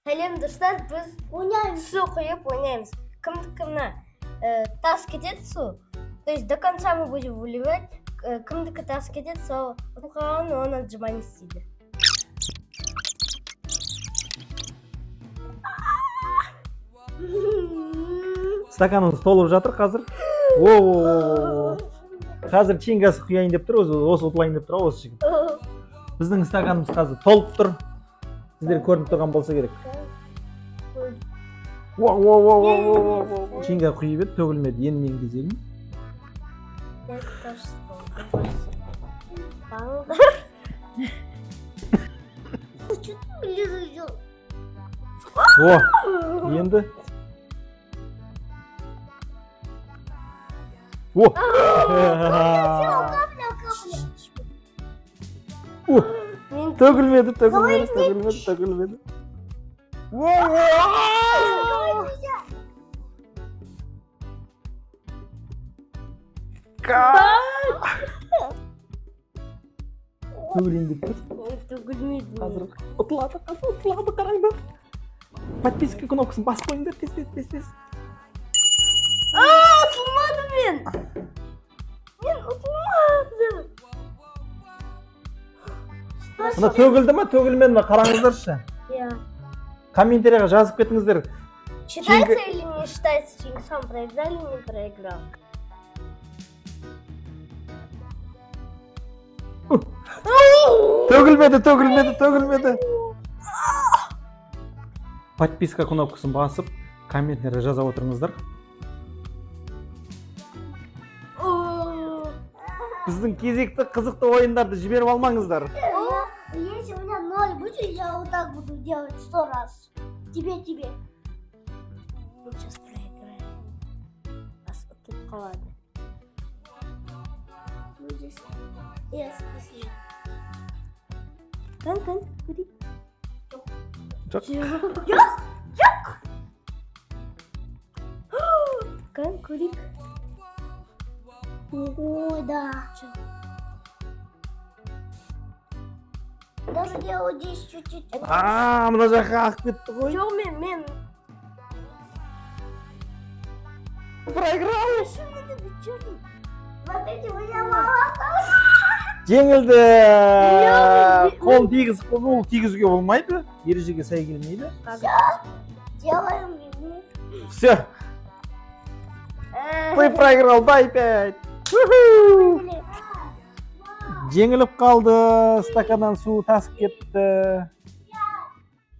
Сәлем достар, біз Ойнаймыз. су құйып ойнаймыз. Кімдікіні тас кетеді су. То есть до конца мы будем выливать. Кімдікі тас кетеді, сол қалғанын оны отжимаемыз дейді. Стаканымыз толып жатыр қазір. Қазір ченгасы құяйын деп тұр, осы ұтылайын деп тұр, осы жігіт. Біздің стаканымыз қазір толып тұр. Сіздер көрініп тұрған болса керек. Ченга құйып еді, төгілмеді. Енді мен кезегім. Енді. Төгілмеді. Төгілейін деп тұр. Төгілмейді. Қазір ұтылады, қараңдар. Подписка кнопкасын басып қойыңдар, тез. Ұтылмады мен. Мен ұтылмады. Мына төгілді ма, төгілмеді ма, қараңыздаршы. Комментарийға жазып кетіңіздер. Считается или не считается, Чинг сам проиграл или не проиграл? Төгілмеді. Подписка кнопкасын басып, комментарийға жаза отырыңыздар. Біздің кезекті қызықты ойындарды жіберіп алмаңыздар. Если у меня 0 будет, я вот так буду делать 100 раз. Тебе. Сейчас проиграем. Нас ұтылып қалады. Будешь. Я спасибо. Кан, көрейік. Жоқ. Кан, көрейік. Ой, да. Даже я вот здесь чуть-чуть. Мына жаққа ағып кетті ғой. Жоқ, мен. Проиграл. Смотрите, у меня мало осталось. Жеңілді. Қолын тигізіп қойды, ол тигізуге болмайды. Ережеге сай келмейді. Делаем. Все. Ты проиграл, дай 5. Жеңіліп қалды, стаканнан су тасып кетті.